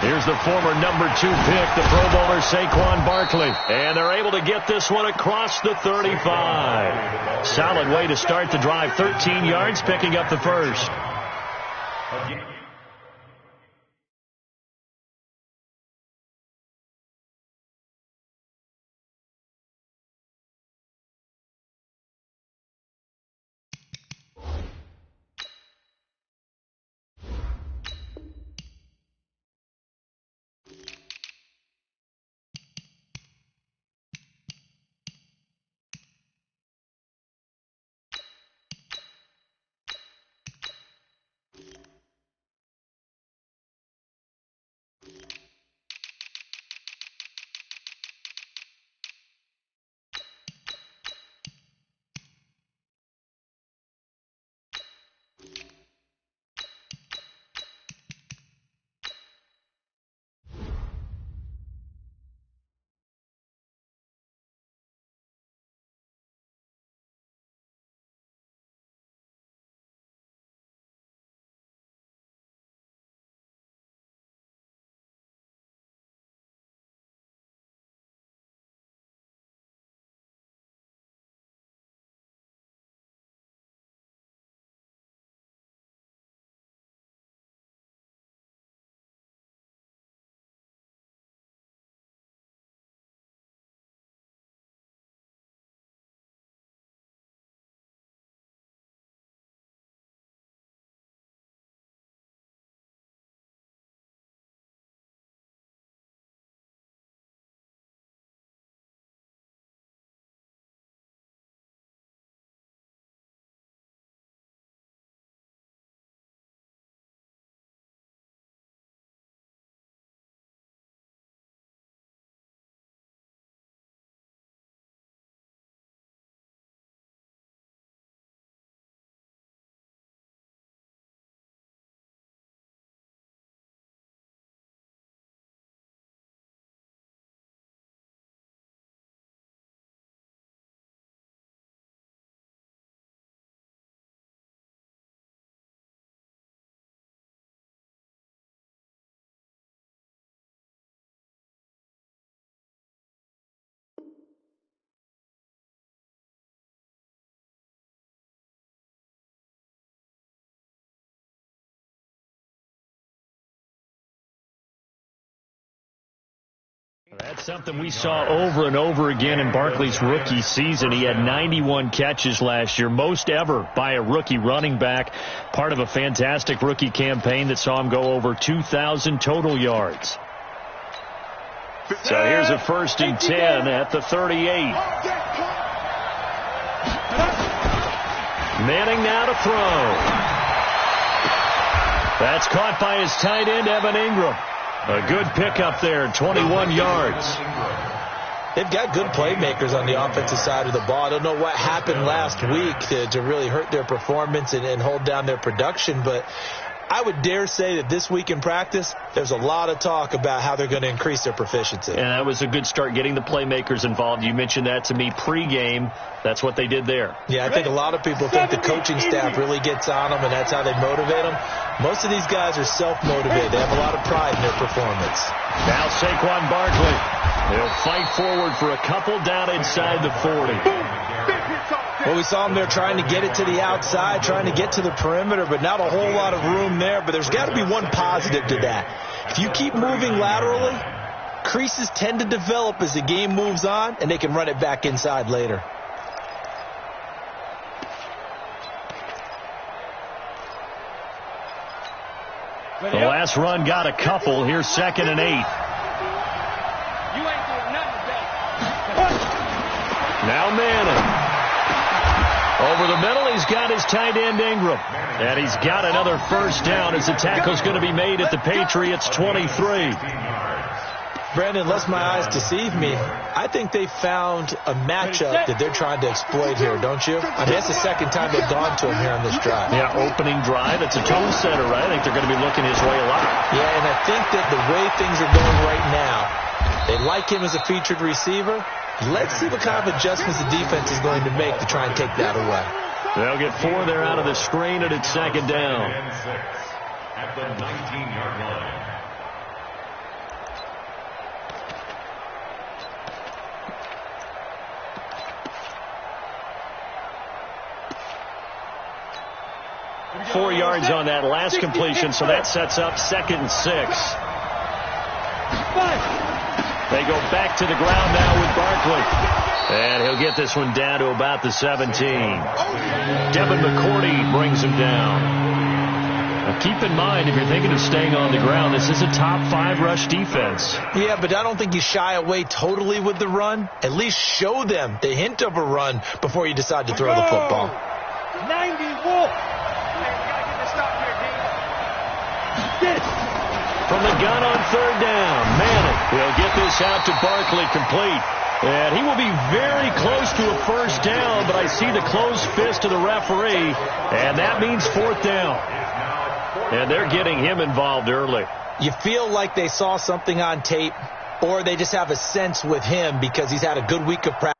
Here's the former number 2 pick, the Pro Bowler Saquon Barkley. And they're able to get this one across the 35. Solid way to start the drive. 13 yards, picking up the first. That's something we saw over and over again in Barkley's rookie season. He had 91 catches last year, most ever by a rookie running back, part of a fantastic rookie campaign that saw him go over 2,000 total yards. So here's a 1st and 10 at the 38. Manning now to throw. That's caught by his tight end, Evan Ingram. A good pickup there, 21 yards. They've got good playmakers on the offensive side of the ball. I don't know what happened last week to really hurt their performance and hold down their production, but I would dare say that this week in practice, there's a lot of talk about how they're going to increase their proficiency. And that was a good start, getting the playmakers involved. You mentioned that to me pregame. That's what they did there. Yeah, I think a lot of people think the coaching staff really gets on them, and that's how they motivate them. Most of these guys are self-motivated. They have a lot of pride in their performance. Now Saquon Barkley. He'll fight forward for a couple down inside the 40. Well, we saw him there trying to get it to the outside, trying to get to the perimeter, but not a whole lot of room there. But there's got to be one positive to that. If you keep moving laterally, creases tend to develop as the game moves on, and they can run it back inside later. The last run got a couple. Here's 2nd and 8. Now Manning. Over the middle, he's got his tight end Ingram. And he's got another 1st down as the tackle's going to be made at the Patriots' 23. Brandon, unless my eyes deceive me, I think they found a matchup that they're trying to exploit here, don't you? I mean, that's the second time they've gone to him here on this drive. Yeah, opening drive. It's a tone setter, right? I think they're going to be looking his way a lot. Yeah, and I think that the way things are going right now, they like him as a featured receiver. Let's see what kind of adjustments the defense is going to make to try and take that away. They'll get 4 there out of the screen, and it's second down. At the 19-yard line. Four yards on that last completion, so that sets up 2nd and 6. They go back to the ground now with Barkley. And he'll get this one down to about the 17. Devin McCourty brings him down. Now keep in mind, if you're thinking of staying on the ground, this is a top 5 rush defense. Yeah, but I don't think you shy away totally with the run. At least show them the hint of a run before you decide to throw the football. 91. From the gun on 3rd down, Manning will get this out to Barkley, complete. And he will be very close to a first down, but I see the closed fist of the referee, and that means 4th down. And they're getting him involved early. You feel like they saw something on tape, or they just have a sense with him because he's had a good week of practice.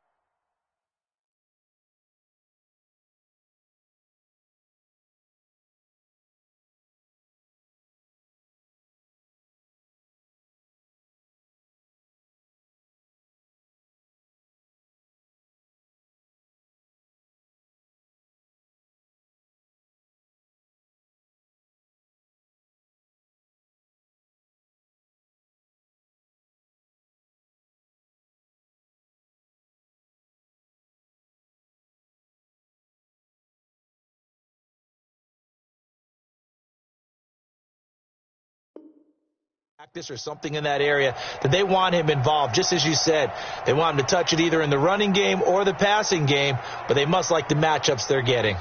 Or something in that area that they want him involved. Just as you said, they want him to touch it either in the running game or the passing game, but they must like the matchups they're getting.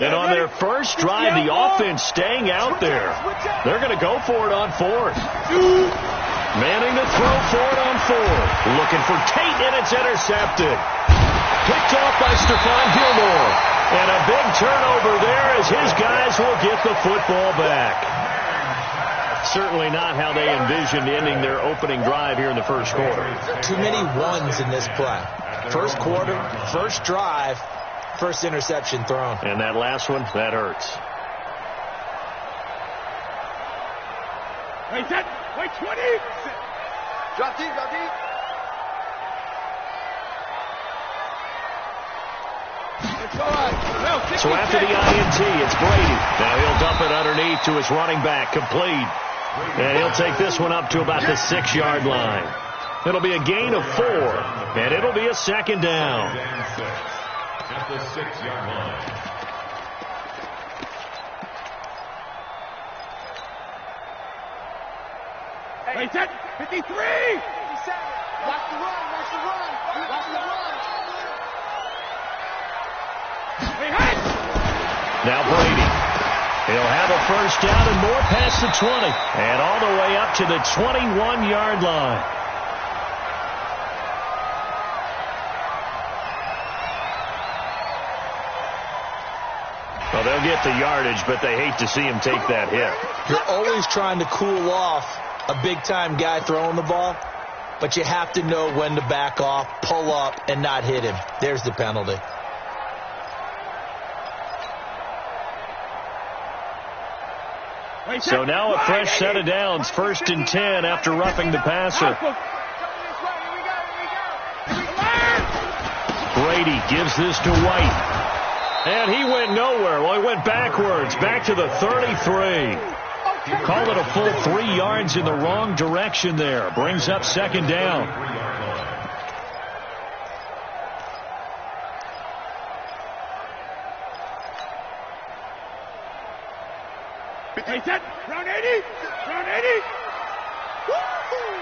And on their first drive, the offense staying out there. They're going to go for it on 4th. Manning to throw for it on 4th. Looking for Tate, and it's intercepted. Picked off by Stephon Gilmore. And a big turnover there as his guys will get the football back. Certainly not how they envisioned ending their opening drive here in the first quarter. Too many ones in this play. First quarter, first drive, first interception thrown. And that last one, that hurts. Wait, set. Wait, 20. Drop deep, drop deep. So after the INT, it's Brady. Now he'll dump it underneath to his running back, complete. And he'll take this one up to about the 6-yard line. It'll be a gain of 4, and it'll be a 2nd down. At the 6-yard line. Wait, set. 53. 57. Watch the run, watch the run, watch the run. Now Brady. He'll have a first down and more past the 20. And all the way up to the 21-yard line. Well, they'll get the yardage, but they hate to see him take that hit. You're always trying to cool off a big-time guy throwing the ball, but you have to know when to back off, pull up, and not hit him. There's the penalty. So now a fresh set of downs, 1st and 10 after roughing the passer. Brady gives this to White. And he went nowhere. Well, he went backwards, back to the 33. Call it a full 3 yards in the wrong direction there. Brings up 2nd down. Hey, set. Round 80. Round 80. Woo-hoo.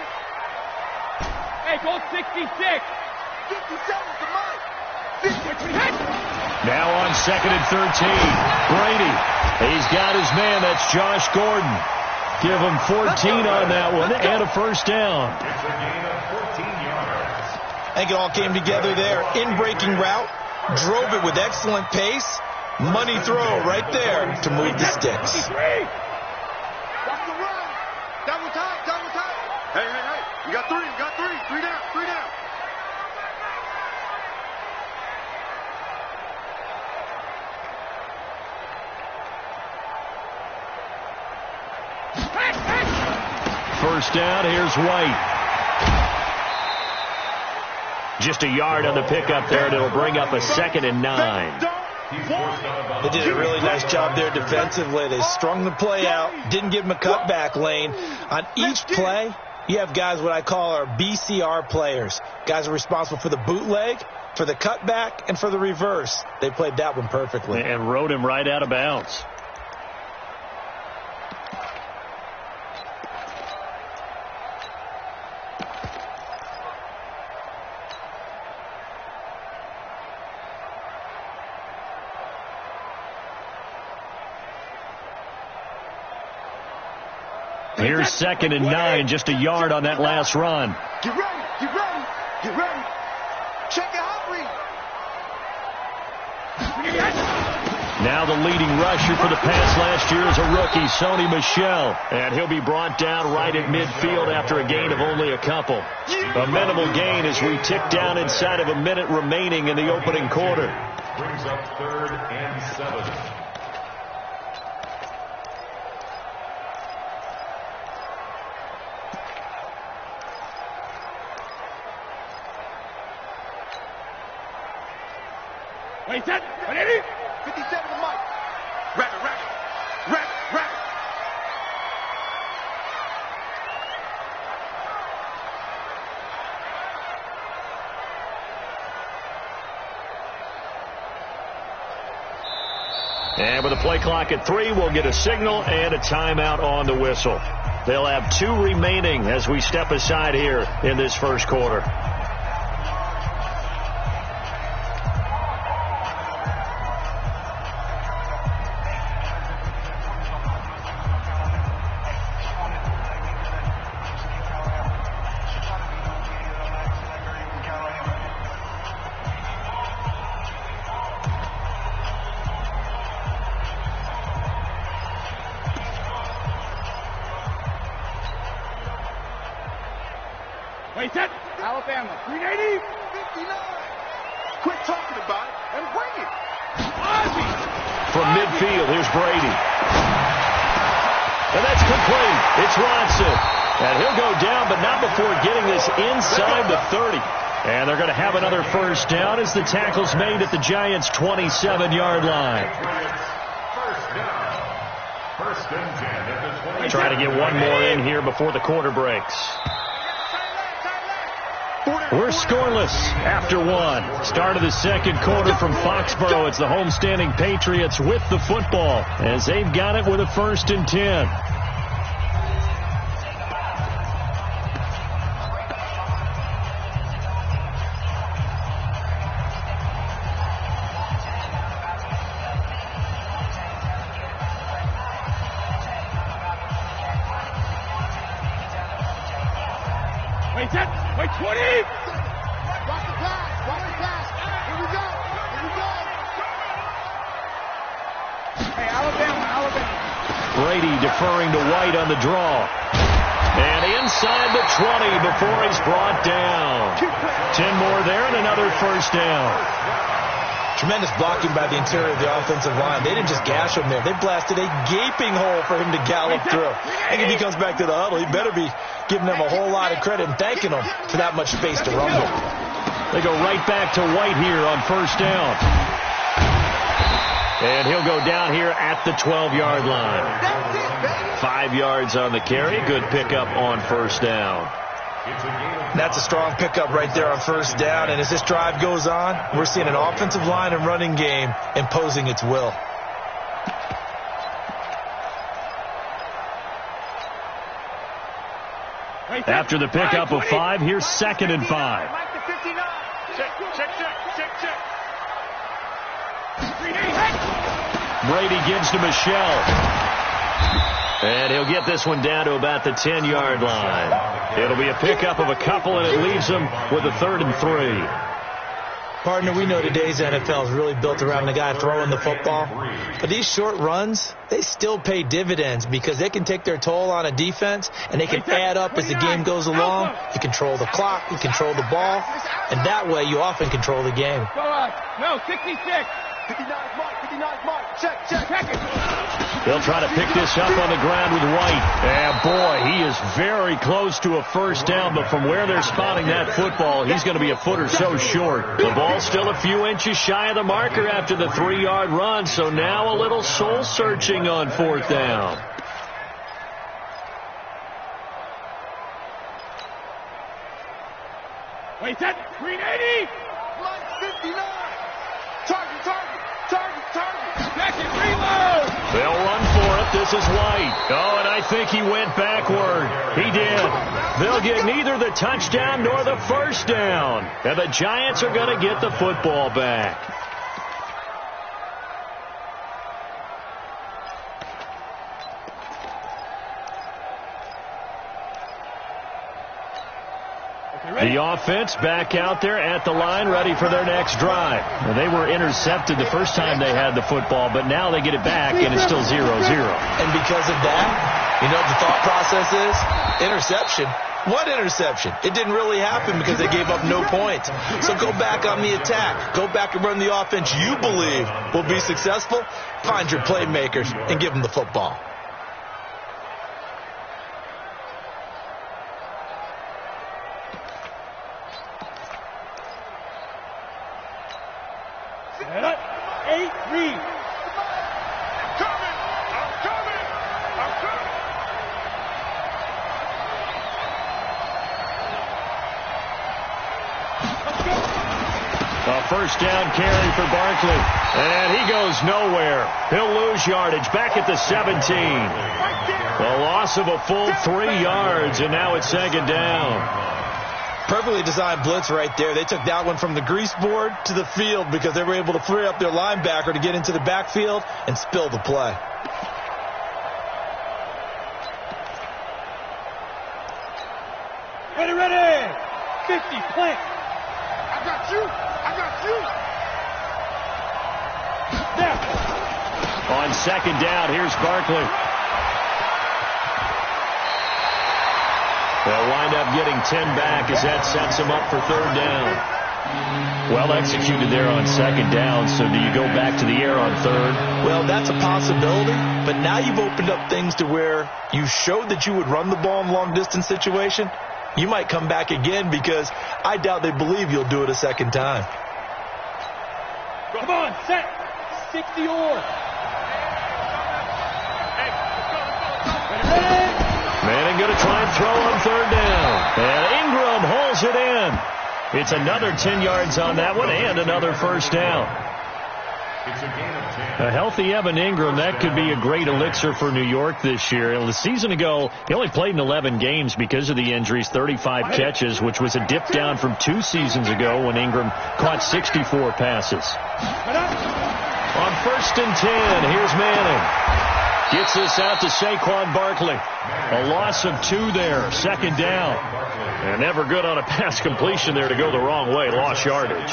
Hey, goal 66. 57, come on. 56. Now on 2nd and 13. Brady. He's got his man. That's Josh Gordon. Give him 14 on that one and a first down. It's a gain of 14 yards. I think it all came together there. In-breaking route. Drove it with excellent pace. Money throw right there to move the sticks. Double time, double time. Hey, hey, hey. You got three, you got three. Three down, three down. First down, here's White. Just a yard on the pickup there, and it'll bring up a 2nd and 9. They did a really nice job there defensively. They strung the play out, didn't give him a cutback lane. On each play, you have guys what I call our BCR players. Guys are responsible for the bootleg, for the cutback, and for the reverse. They played that one perfectly. And rode him right out of bounds. Here's 2nd and 9, just a yard on that last run. Get ready, get ready, get ready. Check it out, Now the leading rusher for the pass last year is a rookie, Sony Michel. And he'll be brought down right at midfield after a gain of only a couple. A minimal gain as we tick down inside of a minute remaining in the opening quarter. Brings up 3rd and 7. Wait, set. 57 to Mike. Rabbit, rabbit, rabbit, rabbit. And with a play clock at 3, we'll get a signal and a timeout on the whistle. They'll have 2 remaining as we step aside here in this first quarter. Wait, set. Alabama, 380, 59. Quit talking about it and bring it. Ozzy. From midfield, here's Brady. And that's complete. It's Ronson. And he'll go down, but not before getting this inside the 30. And they're going to have another first down as the tackle's made at the Giants' 27-yard line. First down. First and 10 at the 20. Trying to get one more in here before the quarter breaks. We're scoreless after 1. Start of the second quarter from Foxborough. It's the homestanding Patriots with the football as they've got it with a 1st and 10. Wait, set. Wait, 20. Watch the pass. Watch the pass. Here we go. Here we go. Hey, Alabama. Brady deferring to White on the draw. And inside the 20 before he's brought down. 10 more there and another first down. Tremendous blocking by the interior of the offensive line. They didn't just gash him there. They blasted a gaping hole for him to gallop through. I think if he comes back to the huddle, he better be giving them a whole lot of credit and thanking them for that much space to rumble. They go right back to White here on first down. And he'll go down here at the 12-yard line. 5 yards on the carry. Good pickup on first down. That's a strong pickup right there on first down. And as this drive goes on, we're seeing an offensive line and running game imposing its will. After the pickup of 5, here's 2nd and 5. Brady gives to Michel. And he'll get this one down to about the 10-yard line. It'll be a pickup of a couple, and it leaves him with a 3rd and 3. Partner, we know today's NFL is really built around the guy throwing the football. But these short runs, they still pay dividends because they can take their toll on a defense, and they can add up as the game goes along. You control the clock, you control the ball, and that way you often control the game. Go up. No, 66. 59 mark, 59 mark. Check it. They'll try to pick this up on the ground with White. And boy, he is very close to a first down, but from where they're spotting that football, he's going to be a foot or so short. The ball's still a few inches shy of the marker after the 3-yard run, so now a little soul-searching on fourth down. Wait, set. 380. Line 59. Target. Second reload. They'll run for it. This is White. Oh, and I think he went backward. He did. They'll get neither the touchdown nor the first down. And the Giants are going to get the football back. The offense back out there at the line, ready for their next drive. Well, they were intercepted the first time they had the football, but now they get it back, and it's still 0-0. And because of that, you know what the thought process is? Interception. What interception? It didn't really happen because they gave up no points. So go back on the attack. Go back and run the offense you believe will be successful. Find your playmakers and give them the football. First down carry for Barkley. And he goes nowhere. He'll lose yardage back at the 17. A loss of a full 3 yards, and now it's second down. Perfectly designed blitz right there. They took that one from the grease board to the field because they were able to free up their linebacker to get into the backfield and spill the play. Ready. 50, plant. I got you. There. On second down, here's Barkley. They'll wind up getting 10 back as that sets them up for third down. Well executed there on second down, so do you go back to the air on third? Well, that's a possibility, but now you've opened up things to where you showed that you would run the ball in long-distance situation. You might come back again because I doubt they believe you'll do it a second time. Come on, set. 60 or. Manning going to try and throw on third down. And Ingram holds it in. It's another 10 yards on that one and another first down. A healthy Evan Ingram, that could be a great elixir for New York this year. A season ago, he only played in 11 games because of the injuries, 35 catches, which was a dip down from 2 seasons ago when Ingram caught 64 passes. On first and 10, here's Manning. Gets this out to Saquon Barkley. A loss of 2 there, second down. And never good on a pass completion there to go the wrong way, lost yardage.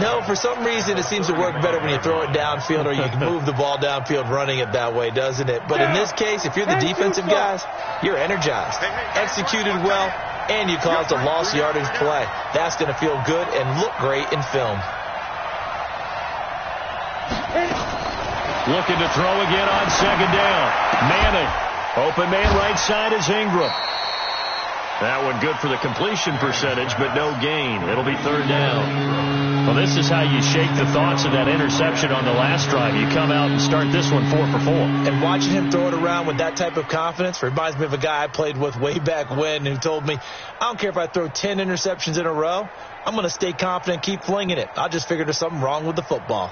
No, for some reason it seems to work better when you throw it downfield or you can move the ball downfield running it that way, doesn't it? But in this case, if you're the defensive guys, you're energized, executed well, and you caused a lost yardage play. That's going to feel good and look great in film. Looking to throw again on second down. Manning. Open man right side is Ingram. That one good for the completion percentage, but no gain. It'll be third down. Well, this is how you shake the thoughts of that interception on the last drive. You come out and start this one 4 for 4. And watching him throw it around with that type of confidence reminds me of a guy I played with way back when who told me, I don't care if I throw 10 interceptions in a row. I'm going to stay confident, keep flinging it. I just figured there's something wrong with the football.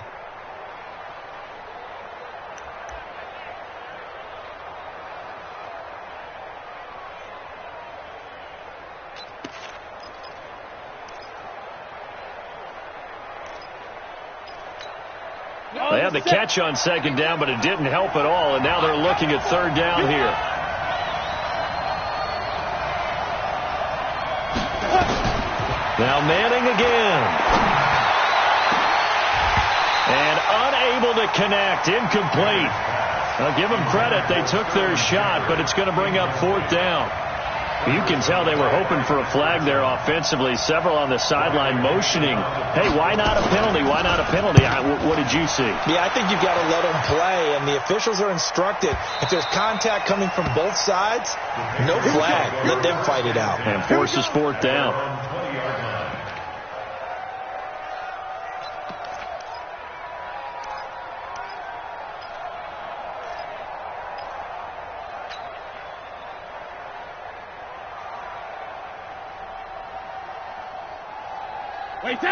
They had the catch on second down, but it didn't help at all, and now they're looking at third down here. Now Manning again. And unable to connect. Incomplete. I'll give them credit. They took their shot, but it's going to bring up 4th down. You can tell they were hoping for a flag there offensively. Several on the sideline motioning, hey, why not a penalty? Why not a penalty? What did you see? Yeah, I think you've got to let them play, and the officials are instructed. If there's contact coming from both sides, no flag. Let them fight it out. And forces 4th down.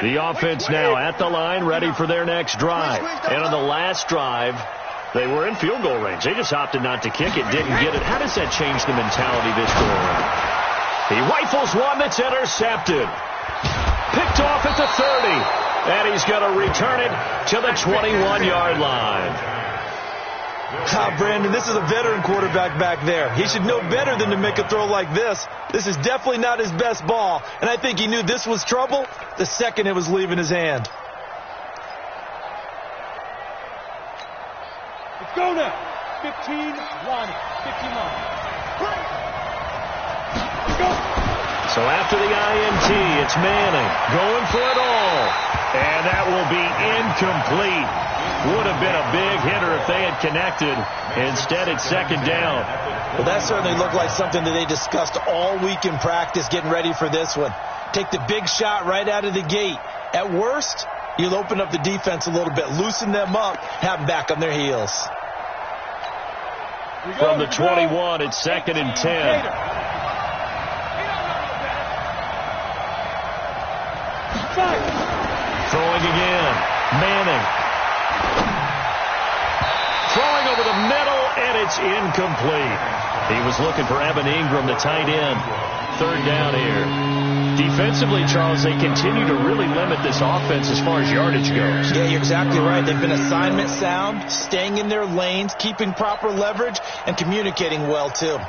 The offense now at the line, ready for their next drive. And on the last drive, they were in field goal range. They just opted not to kick it, didn't get it. How does that change the mentality this go around? He rifles one that's intercepted. Picked off at the 30. And he's going to return it to the 21-yard line. Brandon, this is a veteran quarterback back there. He should know better than to make a throw like this. This is definitely not his best ball, and I think he knew this was trouble the second it was leaving his hand. Let's go now. 15-1. 15-1. Let's go. So after the INT, it's Manning going for it all. And that will be incomplete. Would have been a big hitter if they had connected. Instead, it's 2nd down. Well, that certainly looked like something that they discussed all week in practice, getting ready for this one. Take the big shot right out of the gate. At worst, you'll open up the defense a little bit, loosen them up, have them back on their heels. From the 21, it's 2nd and 10. Throwing again. Manning. Throwing over the middle, and it's incomplete. He was looking for Evan Ingram, the tight end. 3rd down here. Defensively, Charles, they continue to really limit this offense as far as yardage goes. Yeah, you're exactly right. They've been assignment sound, staying in their lanes, keeping proper leverage, and communicating well, too.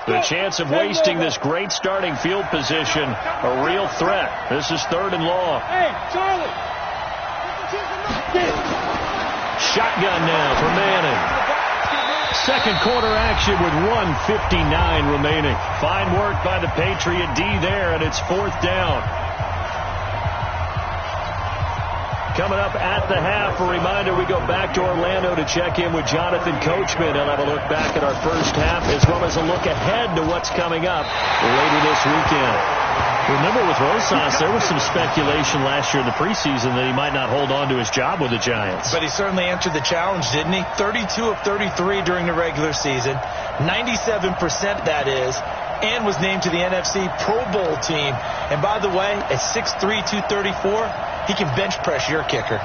The chance of wasting this great starting field position, a real threat. This is 3rd and long. Hey, Charlie. Shotgun now for Manning. Second quarter action with 1:59 remaining. Fine work by the Patriot D there, and it's 4th down. Coming up at the half, a reminder, we go back to Orlando to check in with Jonathan Coachman. He'll have a look back at our first half as well as a look ahead to what's coming up later this weekend. Remember, with Rosas, there was some speculation last year in the preseason that he might not hold on to his job with the Giants. But he certainly answered the challenge, didn't he? 32 of 33 during the regular season, 97% that is, and was named to the NFC Pro Bowl team. And by the way, at 6'3", 234, he can bench press your kicker.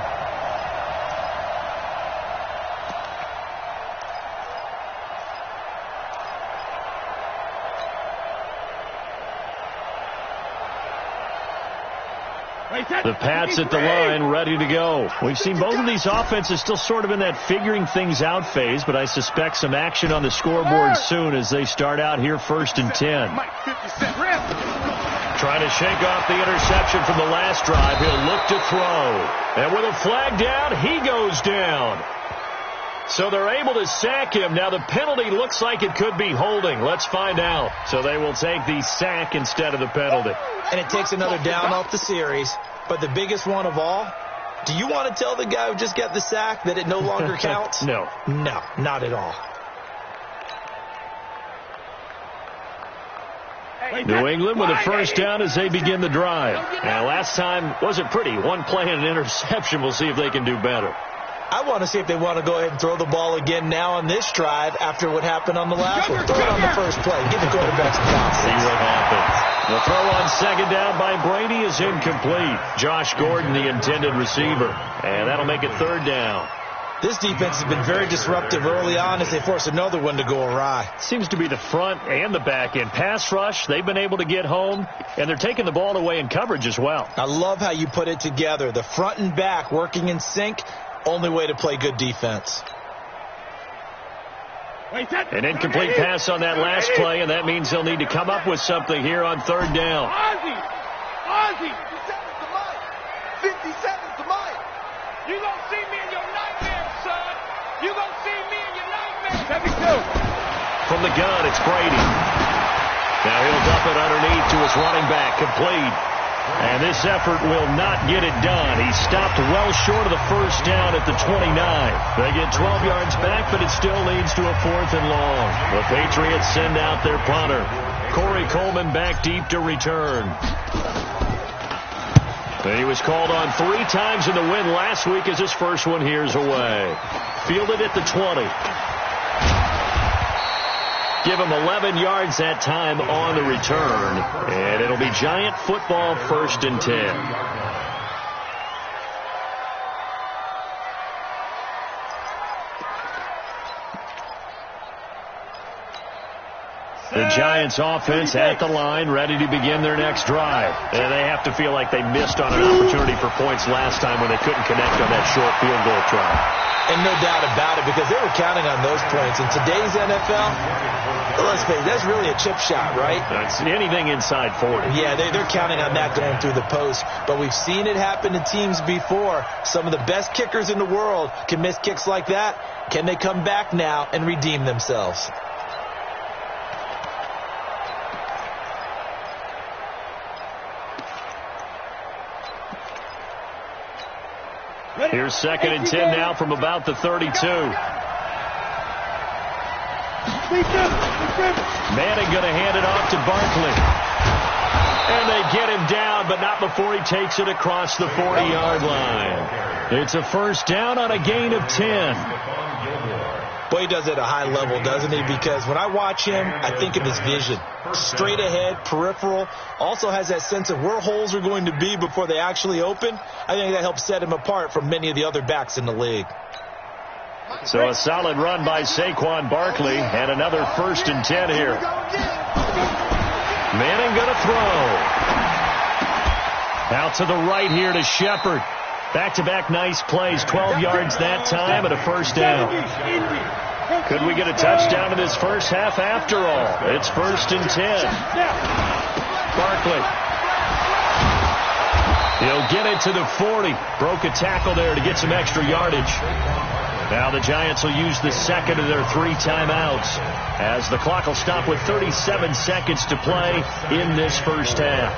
The Pats at the line, ready to go. We've seen both of these offenses still sort of in that figuring things out phase, but I suspect some action on the scoreboard soon as they start out here 1st and 10. Trying to shake off the interception from the last drive. He'll look to throw. And with a flag down, he goes down. So they're able to sack him. Now the penalty looks like it could be holding. Let's find out. So they will take the sack instead of the penalty. And it takes another down off the series. But the biggest one of all, do you want to tell the guy who just got the sack that it no longer counts? No. No, not at all. New England with a first down as they begin the drive. And last time wasn't pretty. One play and an interception. We'll see if they can do better. I want to see if they want to go ahead and throw the ball again now on this drive after what happened on the last one. Throw it on the first play. Get the quarterback some confidence. See what happens. The throw on 2nd down by Brady is incomplete. Josh Gordon, the intended receiver. And that'll make it 3rd down. This defense has been very disruptive early on as they force another one to go awry. Seems to be the front and the back end. Pass rush, they've been able to get home, and they're taking the ball away in coverage as well. I love how you put it together. The front and back working in sync. Only way to play good defense. An incomplete pass on that last play, and that means they'll need to come up with something here on 3rd down. Ozzy! 57's the mic! 57's the mic! You gonna see me in your nightmares, son! You gonna see me in your nightmares! 72! From the gun, it's Brady. Now he'll dump it underneath to his running back, complete. And this effort will not get it done. He stopped well short of the first down at the 29. They get 12 yards back, but it still leads to a 4th and long. The Patriots send out their punter. Corey Coleman back deep to return. He was called on 3 times in the win last week as his first one here's away. Fielded at the 20. Give him 11 yards that time on the return. And it'll be Giant football, 1st and 10. The Giants offense at the line, ready to begin their next drive. And they have to feel like they missed on an opportunity for points last time when they couldn't connect on that short field goal try. And no doubt about it, because they were counting on those points. In today's NFL, let's face it, that's really a chip shot, right? That's anything inside 40. Yeah, they're counting on that going through the post. But we've seen it happen to teams before. Some of the best kickers in the world can miss kicks like that. Can they come back now and redeem themselves? Here's 2nd and 10 now from about the 32. Manning going to hand it off to Barkley. And they get him down, but not before he takes it across the 40-yard line. It's a first down on a gain of 10. Boy, he does it at a high level, doesn't he? Because when I watch him, I think of his vision. Straight ahead, peripheral. Also has that sense of where holes are going to be before they actually open. I think that helps set him apart from many of the other backs in the league. So a solid run by Saquon Barkley, and another 1st and 10 here. Manning going to throw. Out to the right here to Shepard. Back-to-back nice plays, 12 yards that time and a first down. Could we get a touchdown in this first half after all? It's 1st and 10. Barkley. He'll get it to the 40. Broke a tackle there to get some extra yardage. Now the Giants will use the 2nd of their 3 timeouts as the clock will stop with 37 seconds to play in this first half.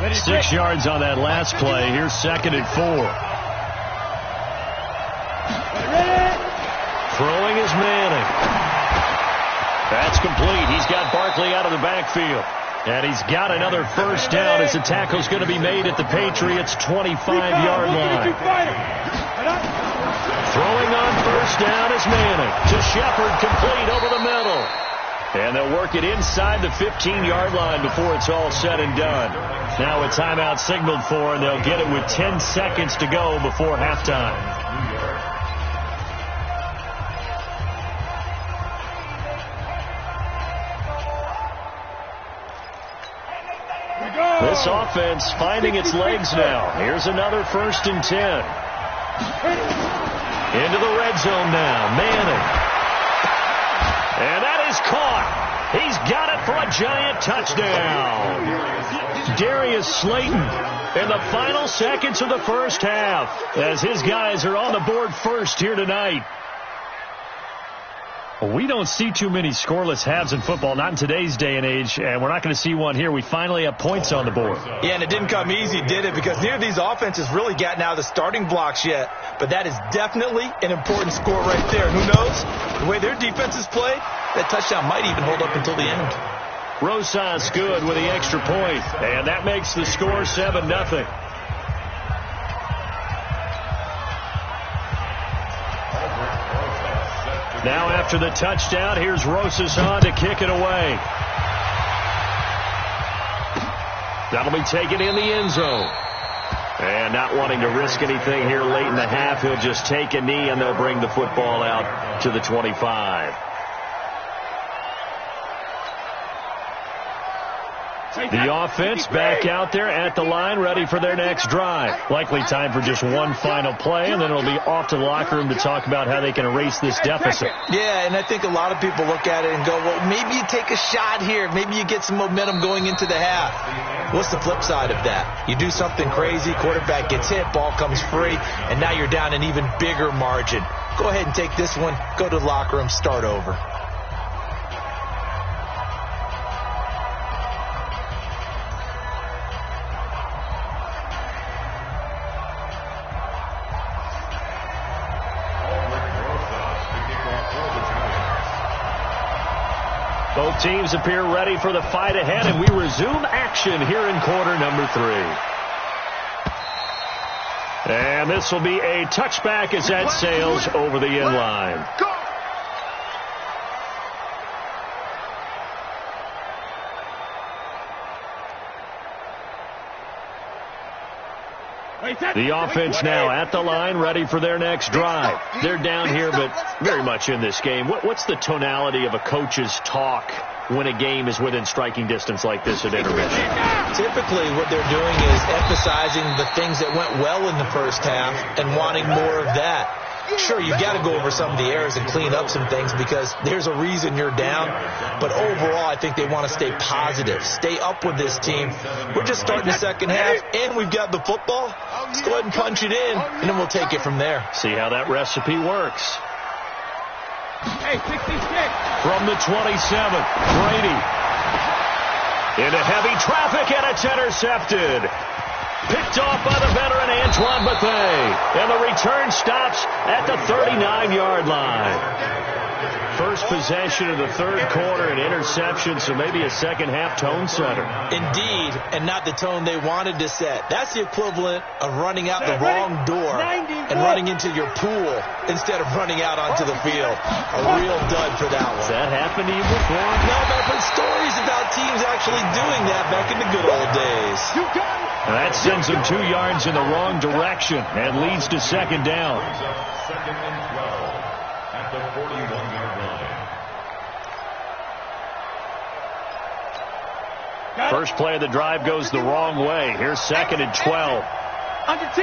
Ready, 6 yards on that last play. Here's 2nd and 4. Throwing is Manning. That's complete. He's got Barkley out of the backfield. And he's got another first down as the tackle's going to be made at the Patriots' 25-yard line. Throwing on first down is Manning. To Shepard, complete over the middle. And they'll work it inside the 15-yard line before it's all said and done. Now a timeout signaled for, and they'll get it with 10 seconds to go before halftime. This offense finding its legs now. Here's another 1st and 10. Into the red zone now. Manning. And that is caught. He's got it for a Giant touchdown. Darius Slayton in the final seconds of the first half as his guys are on the board first here tonight. We don't see too many scoreless halves in football, not in today's day and age, and we're not going to see one here. We finally have points on the board. Yeah, and it didn't come easy, did it? Because neither of these offenses really gotten out of the starting blocks yet. But that is definitely an important score right there. Who knows? The way their defenses play, that touchdown might even hold up until the end. Rosas good with the extra point, and that makes the score 7-0. Now after the touchdown, here's Rosas on to kick it away. That'll be taken in the end zone. And not wanting to risk anything here late in the half, he'll just take a knee and they'll bring the football out to the 25. The offense back out there at the line, ready for their next drive. Likely time for just one final play, and then it'll be off to the locker room to talk about how they can erase this deficit. Yeah, and I think a lot of people look at it and go, well, maybe you take a shot here. Maybe you get some momentum going into the half. What's the flip side of that? You do something crazy, quarterback gets hit, ball comes free, and now you're down an even bigger margin. Go ahead and take this one, go to the locker room, start over. Both teams appear ready for the fight ahead, and we resume action here in quarter number 3. And this will be a touchback as that sails over the end line. The offense now at the line, ready for their next drive. They're down here, but very much in this game. What's the tonality of a coach's talk when a game is within striking distance like this at intermission? Typically, what they're doing is emphasizing the things that went well in the first half and wanting more of that. Sure, you've got to go over some of the errors and clean up some things because there's a reason you're down. But overall, I think they want to stay positive, stay up with this team. We're just starting the second half, and we've got the football. Let's go ahead and punch it in, and then we'll take it from there. See how that recipe works. Hey, 66. From the 27, Brady. Into heavy traffic, and it's intercepted. Picked off by the veteran Antoine Bethea. And the return stops at the 39-yard line. First possession of the third quarter, an interception, so maybe a second-half tone setter. Indeed, and not the tone they wanted to set. That's the equivalent of running out the wrong door and running into your pool instead of running out onto the field. A real dud for that one. Has that happened to you before? No, but I've heard stories about teams actually doing that back in the good old days. That sends them 2 yards in the wrong direction and leads to second down. Second and 12 at the 41-yard line. First play of the drive goes the wrong way. Here's second and 12. Under 10, 10.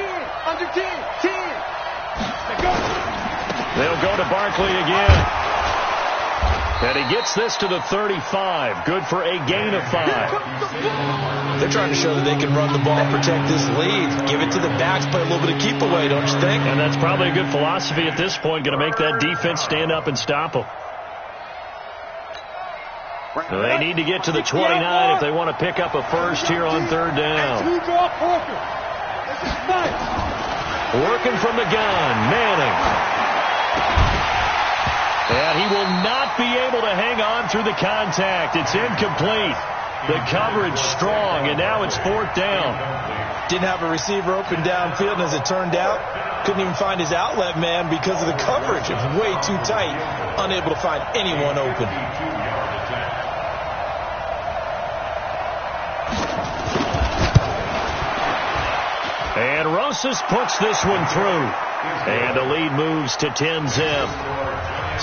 They'll go to Barkley again. And he gets this to the 35. Good for a gain of 5. They're trying to show that they can run the ball and protect this lead. Give it to the backs, play a little bit of keep away, don't you think? And that's probably a good philosophy at this point. Going to make that defense stand up and stop them. They need to get to the 29 if they want to pick up a first here on third down. Working from the gun, Manning. And he will not be able to hang on through the contact. It's incomplete. The coverage strong, and now it's fourth down. Didn't have a receiver open downfield, and as it turned out, couldn't even find his outlet man because of the coverage. It was way too tight, unable to find anyone open. And Rosas puts this one through. And the lead moves to 10-zip.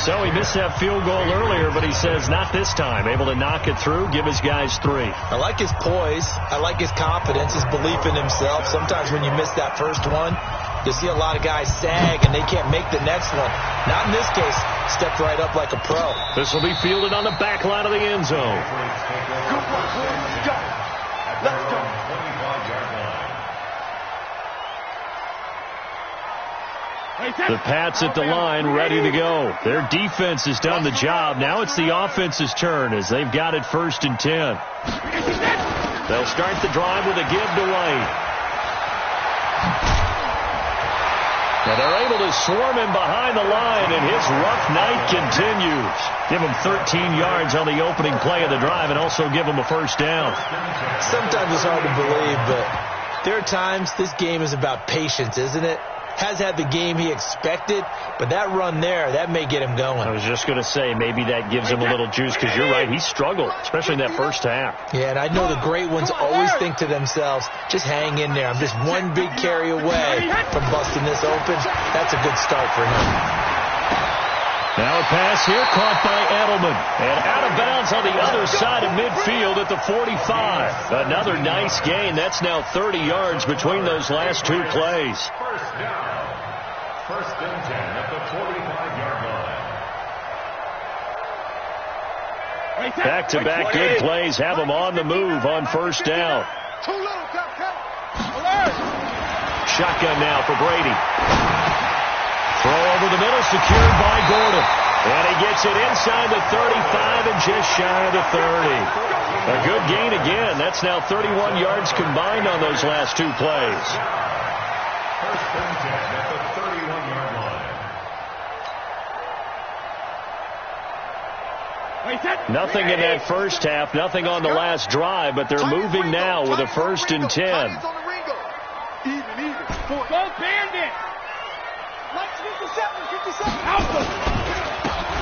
So he missed that field goal earlier, but he says not this time. Able to knock it through, give his guys 3. I like his poise. I like his confidence, his belief in himself. Sometimes when you miss that first one, you see a lot of guys sag and they can't make the next one. Not in this case. Stepped right up like a pro. This will be fielded on the back line of the end zone. Let's go. The Pats at the line, ready to go. Their defense has done the job. Now it's the offense's turn as they've got it first and 10. They'll start the drive with a give to White. And they're able to swarm him behind the line, and his rough night continues. Give him 13 yards on the opening play of the drive and also give him a first down. Sometimes it's hard to believe, but there are times this game is about patience, isn't it? Has had the game he expected, but that run there, that may get him going. I was just going to say, maybe that gives him a little juice, because you're right, he struggled, especially in that first half. Yeah, and I know the great ones always think to themselves, just hang in there. I'm just one big carry away from busting this open. That's a good start for him. Now a pass here caught by Edelman. And out of bounds on the other side of midfield at the 45. Another nice gain. That's now 30 yards between those last two plays. First down. First and 10 at the 45-yard line. Back-to-back good plays have them on the move on first down. Shotgun now for Brady. Throw over the middle, secured by Gordon. And he gets it inside the 35 and just shy of the 30. A good gain again. That's now 31 yards combined on those last two plays. First and 10 at the 31-yard line. Nothing in that first half, nothing on the last drive, but they're moving now with a first and 10. Go Bandit! 57.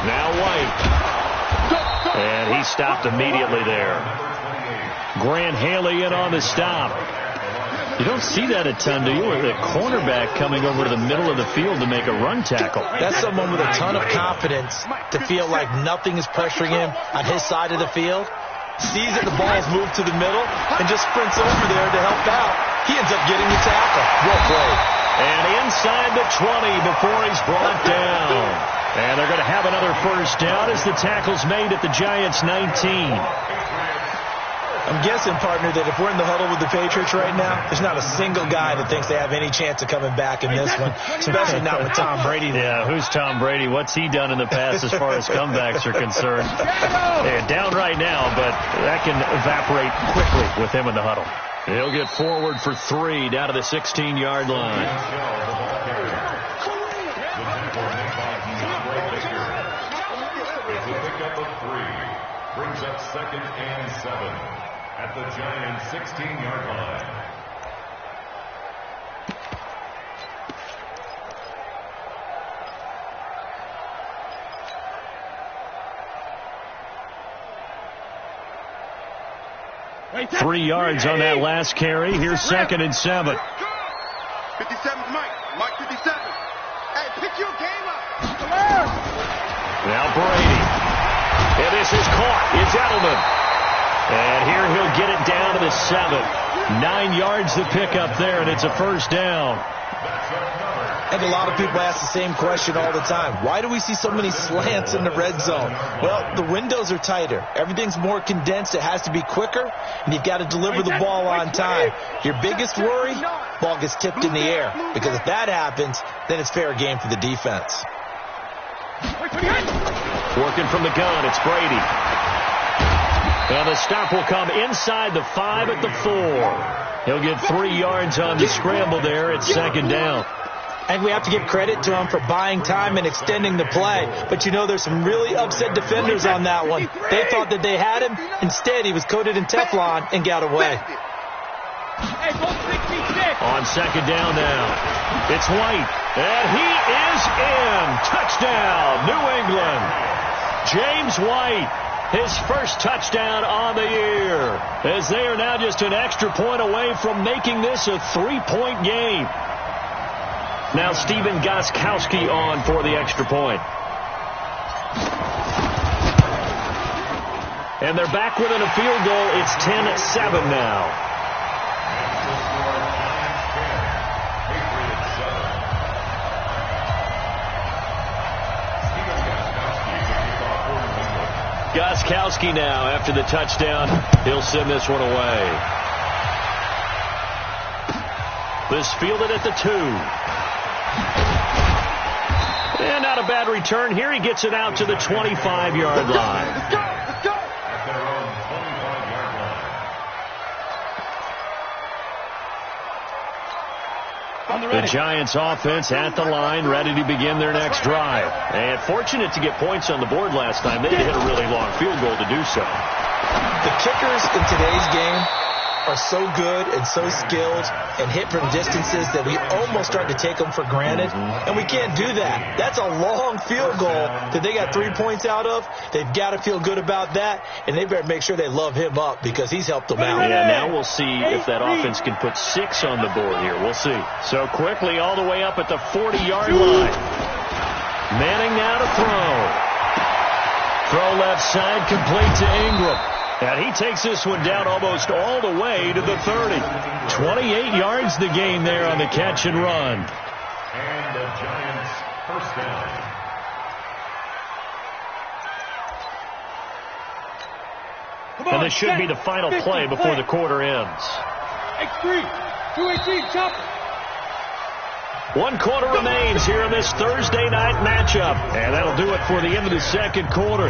Now White. And he stopped immediately there. Grant Haley in on the stop. You don't see that a ton, do you? With a cornerback coming over to the middle of the field to make a run tackle. That's someone with a ton of confidence to feel like nothing is pressuring him on his side of the field. Sees that the ball's moved to the middle and just sprints over there to help out. He ends up getting the tackle. Well played. And inside the 20 before he's brought down. And they're going to have another first down as the tackle's made at the Giants' 19. I'm guessing, partner, that if we're in the huddle with the Patriots right now, there's not a single guy that thinks they have any chance of coming back in this one, especially not with Tom Brady. Yeah, who's Tom Brady? What's he done in the past as far as comebacks are concerned? Yeah, down right now, but that can evaporate quickly with him in the huddle. He'll get forward for 3 down to the 16-yard line. It's a pickup of 3. Brings up 2nd and 7 at the Giants' 16-yard line. Three yards on that last carry. Here's 2nd and 7. 57's Mike. Mike 57. Hey, pick your game up. Now Brady. And this is caught. It's Edelman. And here he'll get it down to the 7. 9 yards to pick up there, and it's a first down. And a lot of people ask the same question all the time. Why do we see so many slants in the red zone? Well, the windows are tighter. Everything's more condensed. It has to be quicker, and you've got to deliver the ball on time. Your biggest worry, ball gets tipped in the air, because if that happens, then it's fair game for the defense. Working from the gun, it's Brady. And the stop will come inside the 5 at the 4. He'll get 3 yards on the scramble there. It's 2nd down. I think we have to give credit to him for buying time and extending the play. But, you know, there's some really upset defenders on that one. They thought that they had him. Instead, he was coated in Teflon and got away. On 2nd down now, it's White. And he is in. Touchdown, New England. James White, his first touchdown on the year, as they are now just an extra point away from making this a 3-point game. Now Stephen Gostkowski on for the extra point. And they're back within a field goal. It's 10-7 now. Gostkowski now, after the touchdown, he'll send this one away. This fielded at the 2. And not a bad return here. He gets it out to the 25-yard line. At their own 25-yard line. The Giants offense at the line, ready to begin their next drive. And fortunate to get points on the board last time. They hit a really long field goal to do so. The kickers in today's game are so good and so skilled and hit from distances that we almost start to take them for granted. And we can't do that. That's a long field goal that they got 3 points out of. They've got to feel good about that, and they better make sure they love him up because he's helped them out. Yeah, now we'll see if that offense can put 6 on the board here. We'll see. So quickly all the way up at the 40-yard line. Manning now to throw. Throw left side, complete to Ingram. And he takes this one down almost all the way to the 30. 28 yards the gain there on the catch and run. And the Giants first down. And this should be the final play before the quarter ends. X3, 218, chop. 1 quarter remains here in this Thursday night matchup. And that'll do it for the end of the second quarter.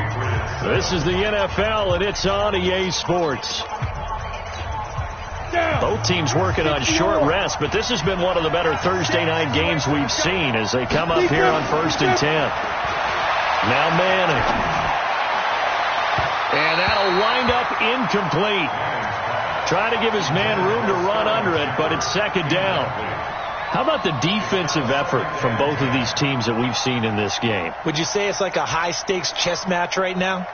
This is the NFL, and it's on EA Sports. Both teams working on short rest, but this has been one of the better Thursday night games we've seen as they come up here on 1st and 10. Now Manning. And that'll wind up incomplete. Trying to give his man room to run under it, but it's second down. How about the defensive effort from both of these teams that we've seen in this game? Would you say it's like a high-stakes chess match right now?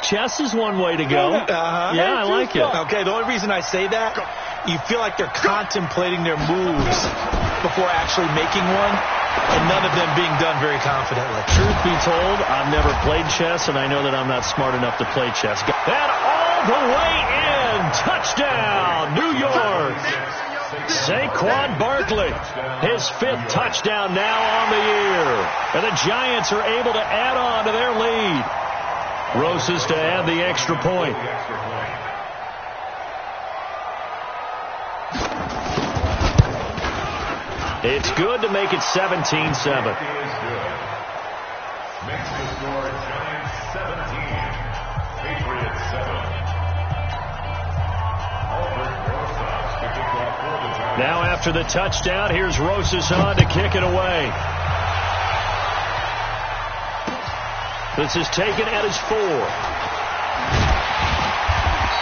Chess is one way to go. Yeah, I like it. Okay, the only reason I say that, you feel like they're contemplating their moves before actually making one, and none of them being done very confidently. Truth be told, I've never played chess, and I know that I'm not smart enough to play chess. And all the way in, touchdown, New York. Saquon Barkley, his 5th touchdown now on the year. And the Giants are able to add on to their lead. Roses to add the extra point. It's good to make it 17-7. Makes the score Giants 17, Patriots 7. Now after the touchdown, here's Roses on to kick it away. This is taken at his 4.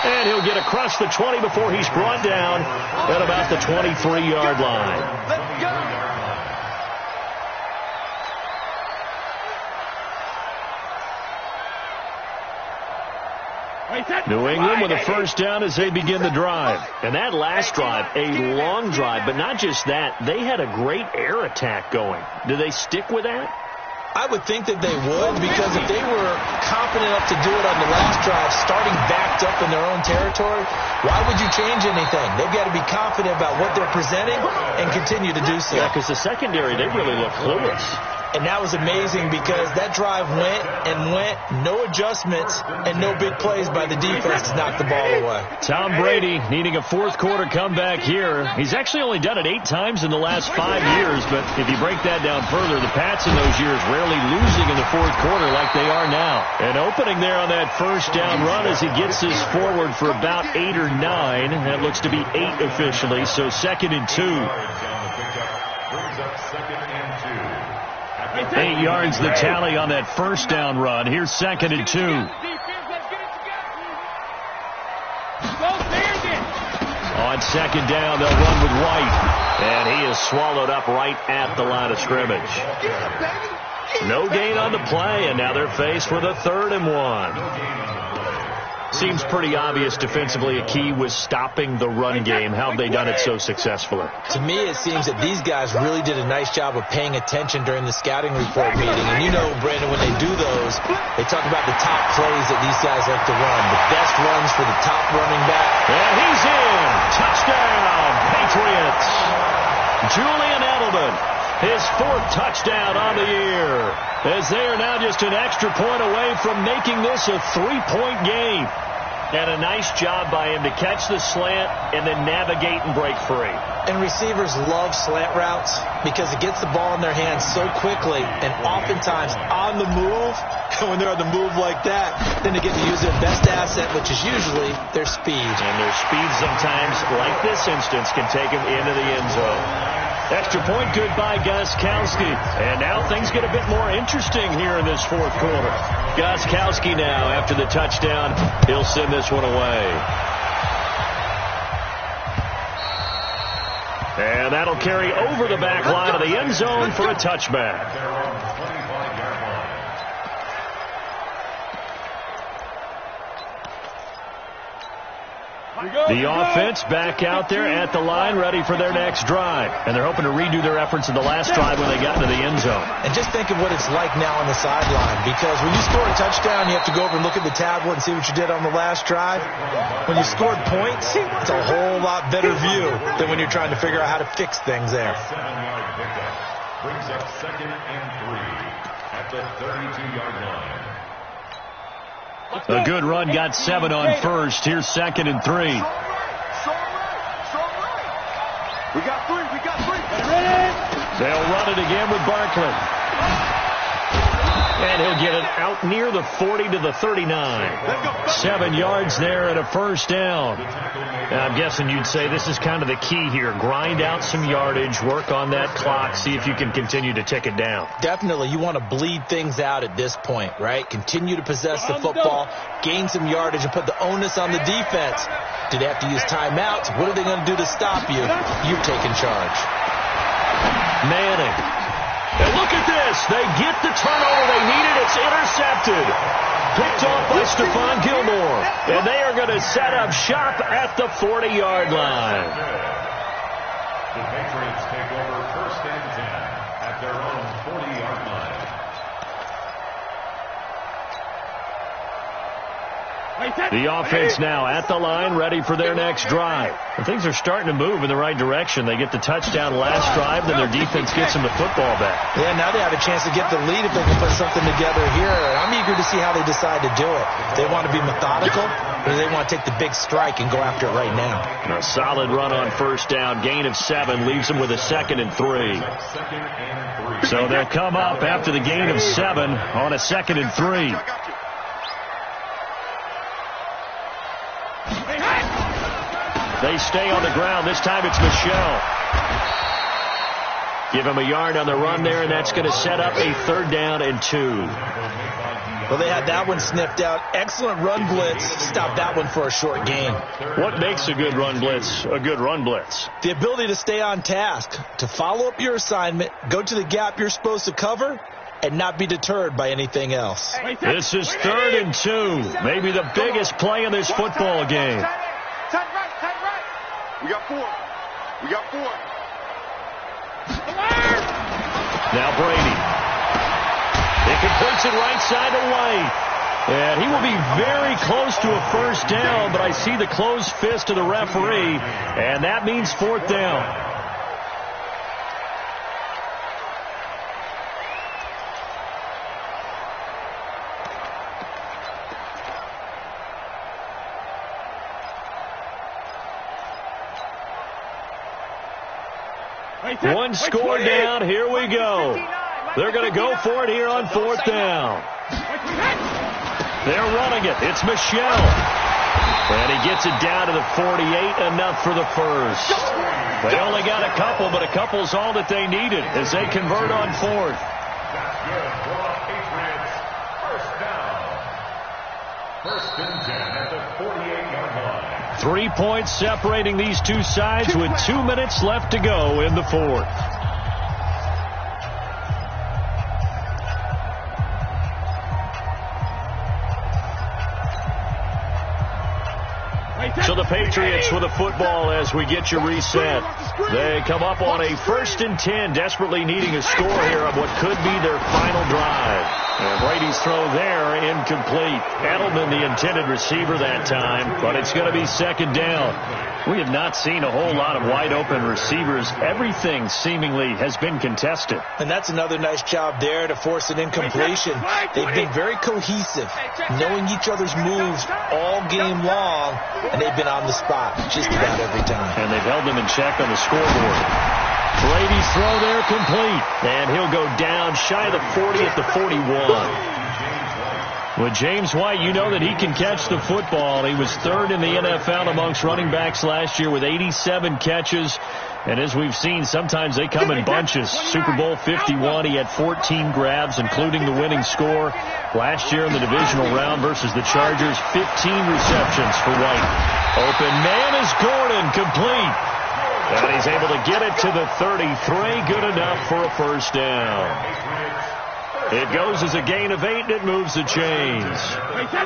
And he'll get across the 20 before he's brought down at about the 23-yard line. Let's go. New England with a first down as they begin the drive. And that last drive, a long drive, but not just that, they had a great air attack going. Do they stick with that? I would think that they would, because if they were confident enough to do it on the last drive, starting backed up in their own territory, why would you change anything? They've got to be confident about what they're presenting and continue to do so. Yeah, because the secondary, they really look clueless. And that was amazing because that drive went and went, no adjustments, and no big plays by the defense to knock the ball away. Tom Brady needing a 4th quarter comeback here. He's actually only done it 8 times in the last 5 years, but if you break that down further, the Pats in those years rarely losing in the 4th quarter like they are now. And opening there on that first down run as he gets this forward for about 8 or 9. That looks to be 8 officially, so 2nd and 2. 8 yards the tally on that first down run. Here's 2nd and 2. On 2nd down, they'll run with White. And he is swallowed up right at the line of scrimmage. No gain on the play, and now they're faced with a 3rd and 1. Seems pretty obvious defensively a key was stopping the run game. How have they done it so successfully? To me, it seems that these guys really did a nice job of paying attention during the scouting report meeting. And you know, Brandon, when they do those, they talk about the top plays that these guys like to run. The best runs for the top running back. And he's in. Touchdown, Patriots. Julian Edelman, his 4th touchdown on the year, as they are now just an extra point away from making this a 3-point game. And a nice job by him to catch the slant and then navigate and break free. And receivers love slant routes because it gets the ball in their hands so quickly and oftentimes on the move. And when they're on the move like that, then they get to use their best asset, which is usually their speed. And their speed sometimes, like this instance, can take them into the end zone. Extra point good by Gostkowski. And now things get a bit more interesting here in this 4th quarter. Gostkowski now, after the touchdown, he'll send this one away. And that'll carry over the back line of the end zone for a touchback. The offense back out there at the line, ready for their next drive. And they're hoping to redo their efforts in the last drive when they got into the end zone. And just think of what it's like now on the sideline, because when you score a touchdown, you have to go over and look at the tablet and see what you did on the last drive. When you scored points, it's a whole lot better view than when you're trying to figure out how to fix things there. 7-yard pickup brings up 2nd and 3 at the 32-yard line. A good run got 7 on first. Here's 2nd and 3. We got 3. They'll run it again with Barkley. And he'll get it out near the 40 to the 39. 7 yards there and a first down. Now, I'm guessing you'd say this is kind of the key here. Grind out some yardage, work on that clock, see if you can continue to tick it down. Definitely, you want to bleed things out at this point, right? Continue to possess the football, gain some yardage, and put the onus on the defense. Do they have to use timeouts? What are they going to do to stop you? You're taking charge. Manning. And look at this. They get the turnover they needed. It's intercepted. Picked off by Stephon Gilmore. And they are going to set up shop at the 40-yard line. The Patriots take over 1st and 10 at their own 40-yard line. The offense now at the line, ready for their next drive. And things are starting to move in the right direction. They get the touchdown last drive, then their defense gets them the football back. Yeah, now they have a chance to get the lead if they can put something together here. I'm eager to see how they decide to do it. They want to be methodical, or they want to take the big strike and go after it right now. A solid run on first down. Gain of 7 leaves them with a 2nd and 3. So they'll come up after the gain of 7 on a 2nd and 3. They stay on the ground. This time it's Michel. Give him a yard on the run there, and that's going to set up a 3rd down and 2. Well, they had that one sniffed out. Excellent run blitz. Stop that one for a short gain. What makes a good run blitz a good run blitz? The ability to stay on task, to follow up your assignment, go to the gap you're supposed to cover, and not be deterred by anything else. This is 3rd and 2. Maybe the biggest play in this football game. Tight right. We got 4. Now Brady. It completes it right side to White. And he will be very close to a first down, but I see the closed fist of the referee, and that means 4th down. One score down. Here we go. They're going to go for it here on 4th down. They're running it. It's Michel. And he gets it down to the 48. Enough for the first. They only got a couple, but a couple's all that they needed as they convert on 4th. That's good for the Patriots. First down. 1st and 10 at the 48-yard line. 3 points separating these two sides with 2 minutes left to go in the 4th. So the Patriots with a football as we get you reset. They come up on a 1st and 10, desperately needing a score here on what could be their final drive. And Brady's throw there, incomplete. Edelman, the intended receiver that time, but it's going to be 2nd down. We have not seen a whole lot of wide-open receivers. Everything seemingly has been contested. And that's another nice job there to force an incompletion. They've been very cohesive, knowing each other's moves all game long, and they've been on the spot just about every time. And they've held them in check on the scoreboard. Brady's throw there complete. And he'll go down shy of the 40 at the 41. With James White, you know that he can catch the football. He was 3rd in the NFL amongst running backs last year with 87 catches. And as we've seen, sometimes they come in bunches. Super Bowl 51, he had 14 grabs, including the winning score. Last year in the divisional round versus the Chargers, 15 receptions for White. Open man is Gordon, complete. And he's able to get it to the 33. Good enough for a first down. It goes as a gain of 8, and it moves the chains.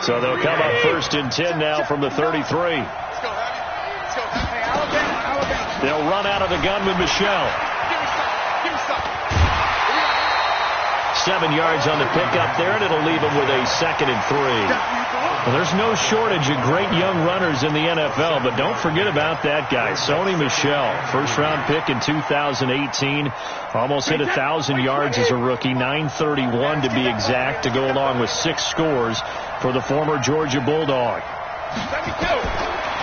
So they'll come up 1st and 10 now from the 33. They'll run out of the gun with Michelle. 7 yards on the pickup there, and it'll leave them with a 2nd and 3. Well, there's no shortage of great young runners in the NFL, but don't forget about that guy, Sony Michel. First-round pick in 2018. Almost hit 1,000 yards as a rookie, 931 to be exact, to go along with 6 scores for the former Georgia Bulldog.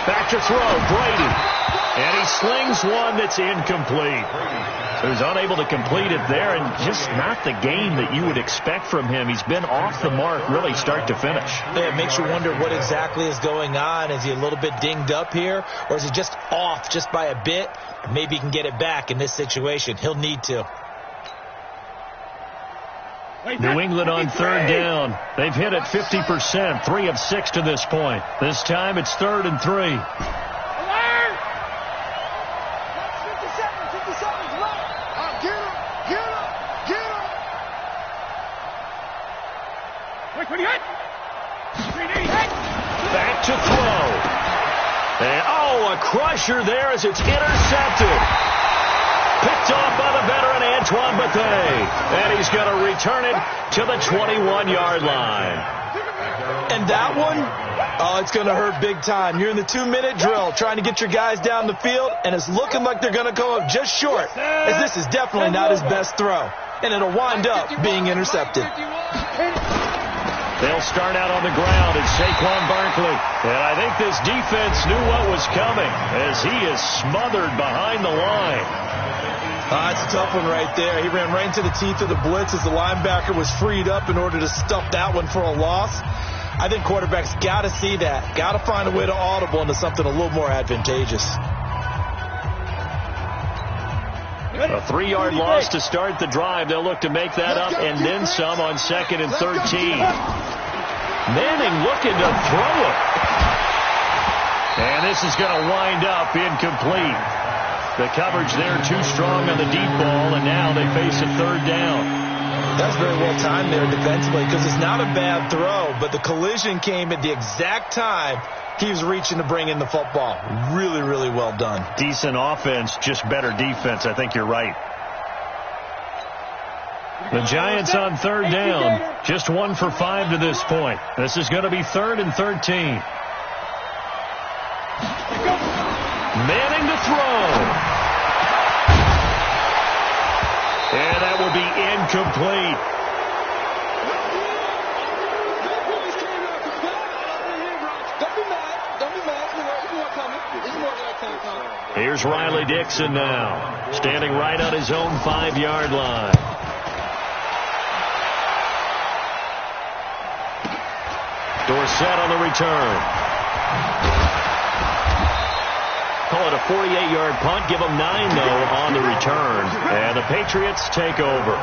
Back to throw, Brady. And he slings one that's incomplete. So he's unable to complete it there, and just not the game that you would expect from him. He's been off the mark really start to finish. Yeah, it makes you wonder what exactly is going on. Is he a little bit dinged up here, or is he just off just by a bit? Maybe he can get it back in this situation. He'll need to. New England on 3rd down. They've hit it 50%, 3 of 6 to this point. This time it's 3rd and 3. Back to throw. And, a crusher there as it's intercepted. Picked off by the veteran Antoine Bethea. And he's going to return it to the 21-yard line. And that one, it's going to hurt big time. You're in the 2-minute drill trying to get your guys down the field, and it's looking like they're going to come up just short, as this is definitely not his best throw. And it'll wind up being intercepted. They'll start out on the ground at Saquon Barkley. And I think this defense knew what was coming as he is smothered behind the line. That's a tough one right there. He ran right into the teeth of the blitz as the linebacker was freed up in order to stuff that one for a loss. I think quarterbacks got to see that. Got to find a way to audible into something a little more advantageous. A 3-yard loss to start the drive. They'll look to make that up and then some on 2nd and 13. Manning looking to throw it. And this is going to wind up incomplete. The coverage there too strong on the deep ball, and now they face a 3rd down. That's very well timed there defensively because it's not a bad throw, but the collision came at the exact time he was reaching to bring in the football. Really, really well done. Decent offense, just better defense. I think you're right. The Giants on 3rd down. Just 1 for 5 to this point. This is going to be 3rd and 13. Manning to throw. And that will be incomplete. Here's Riley Dixon now, standing right on his own 5-yard line. Dorsett on the return. Call it a 48-yard punt. Give them 9, though, on the return. And the Patriots take over.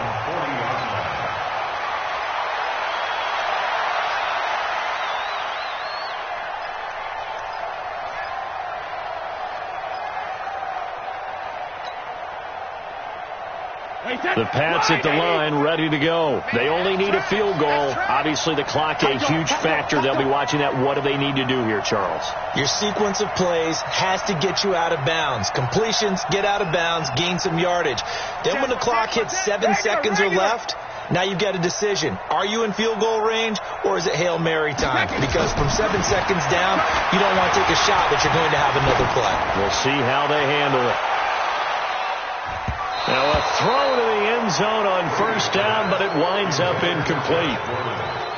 The Pats at the line, ready to go. They only need a field goal. Obviously, the clock a huge factor. They'll be watching that. What do they need to do here, Charles? Your sequence of plays has to get you out of bounds. Completions, get out of bounds, gain some yardage. Then when the clock hits 7 seconds or left, now you've got a decision. Are you in field goal range, or is it Hail Mary time? Because from 7 seconds down, you don't want to take a shot that you're going to have another play. We'll see how they handle it. Now a throw to the end zone on 1st down, but it winds up incomplete.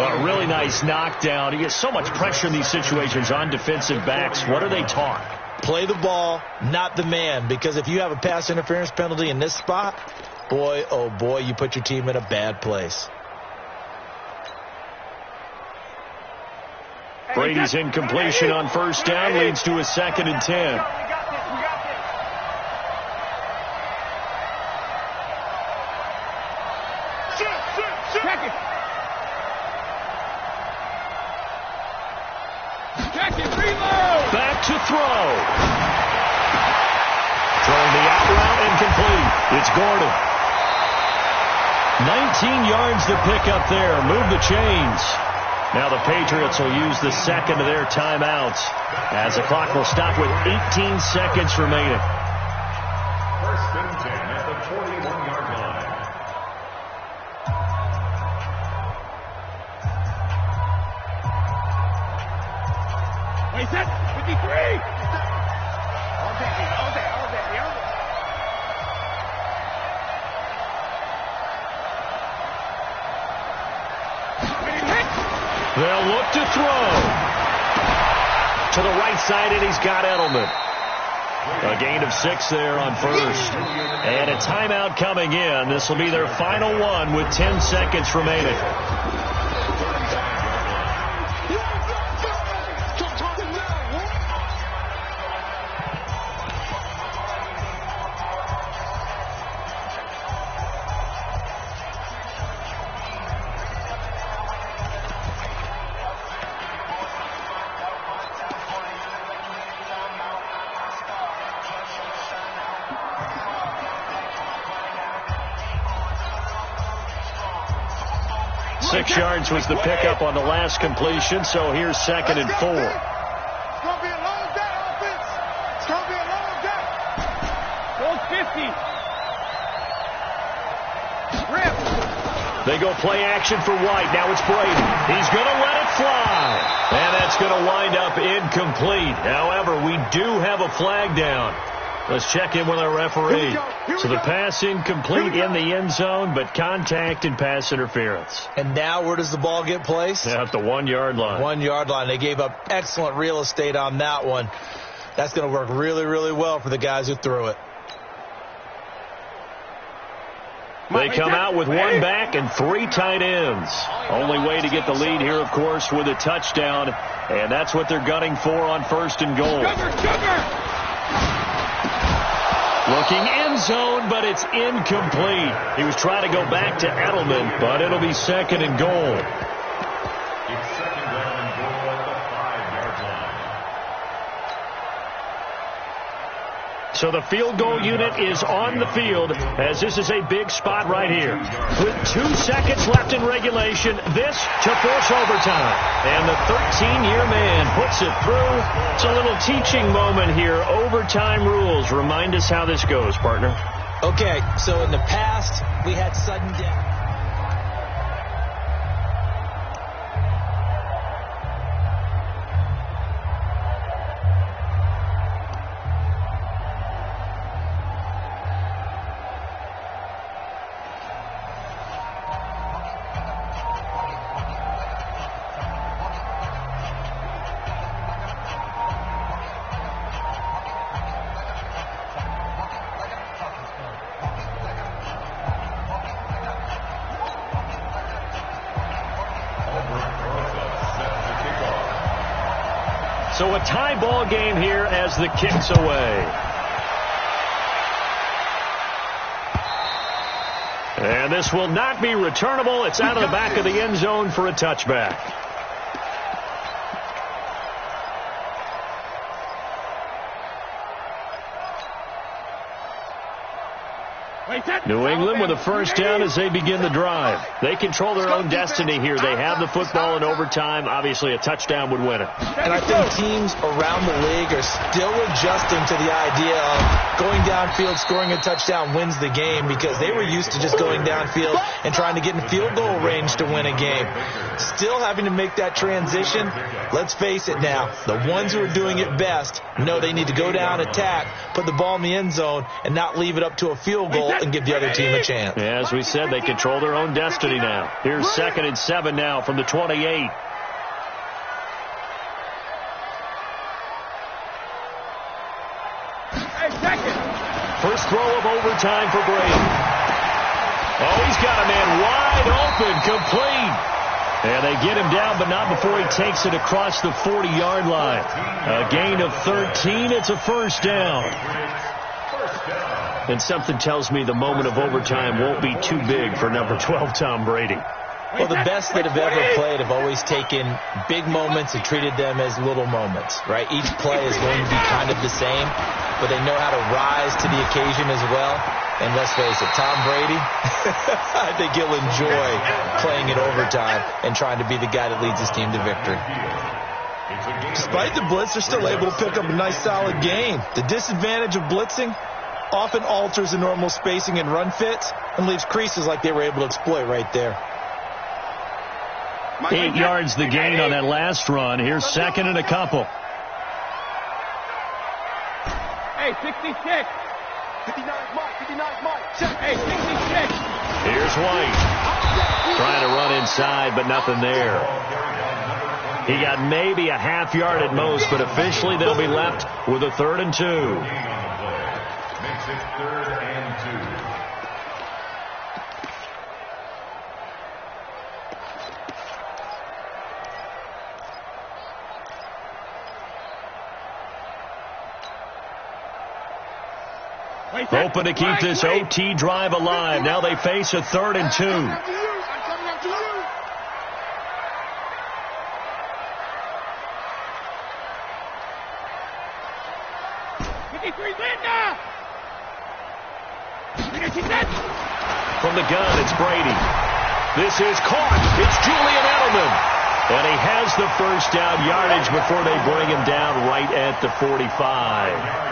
A really nice knockdown. He gets so much pressure in these situations on defensive backs. What are they taught? Play the ball, not the man. Because if you have a pass interference penalty in this spot, boy, oh boy, you put your team in a bad place. Brady's incompletion on 1st down leads to a 2nd and 10. Back to throw. Throwing the out route incomplete. It's Gordon. 19 yards to pick up there. Move the chains. Now the Patriots will use the 2nd of their timeouts as the clock will stop with 18 seconds remaining. First and 10 at the 41-yard line. Wait, set. 53. All day. They'll look to throw. To the right side, and he's got Edelman. A gain of 6 there on first. And a timeout coming in. This will be their final one with 10 seconds remaining. Yards was the pickup on the last completion, so here's 2nd and 4. It's going to be a long day, offense. It's going to be a long day. Goal 50. Rip. They go play action for White. Now it's Brady. He's going to let it fly. And that's going to wind up incomplete. However, we do have a flag down. Let's check in with our referee. So the pass incomplete in the end zone, but contact and pass interference. And now where does the ball get placed? At the 1-yard line. 1-yard line. They gave up excellent real estate on that one. That's going to work really, really well for the guys who threw it. They come out with 1 back and 3 tight ends. Only way to get the lead here, of course, with a touchdown. And that's what they're gunning for on 1st and goal. Sugar. Looking end zone, but it's incomplete. He was trying to go back to Edelman, but it'll be 2nd and goal. It's 2nd down and goal at the 5-yard line. So the field goal unit is on the field, as this is a big spot right here. With 2 seconds left in regulation, this to force overtime. And the 13-year man puts it through. It's a little teaching moment here. Overtime rules. Remind us how this goes, partner. Okay, so in the past, we had sudden death. So a tie ball game here as the kick's away. And this will not be returnable. It's out of the back of the end zone for a touchback. New England with a first down as they begin the drive. They control their own destiny here. They have the football in overtime. Obviously, a touchdown would win it. And I think teams around the league are still adjusting to the idea of going downfield, scoring a touchdown wins the game, because they were used to just going downfield and trying to get in field goal range to win a game. Still having to make that transition. Let's face it now, the ones who are doing it best know they need to go down, attack, put the ball in the end zone, and not leave it up to a field goal and give the other team a chance. Yeah, as we said, they control their own destiny now. Here's 2nd and 7 now from the 28. First throw of overtime for Brady. Oh, he's got a man wide open, complete. And they get him down, but not before he takes it across the 40-yard line. A gain of 13. It's a first down. And something tells me the moment of overtime won't be too big for number 12, Tom Brady. Well, the best that have ever played have always taken big moments and treated them as little moments, right? Each play is going to be kind of the same, but they know how to rise to the occasion as well. And let's face it, Tom Brady, I think he'll enjoy playing in overtime and trying to be the guy that leads his team to victory. Despite the blitz, they're still able to pick up a nice solid gain. The disadvantage of blitzing, often alters the normal spacing and run fits and leaves creases like they were able to exploit right there. 8 yards the gain on that last run. Here's second and a couple. Hey, 66. 59's Mike. 59's Mike. Hey, 66. Here's White. Trying to run inside, but nothing there. He got maybe a half yard at most, but officially they'll be left with a 3rd and 2. Makes it 3rd and 2. Hoping to keep this OT drive alive. Now they face a 3rd and 2. I'm coming after you. From the gun, it's Brady. This is caught. It's Julian Edelman. And he has the first down yardage before they bring him down right at the 45.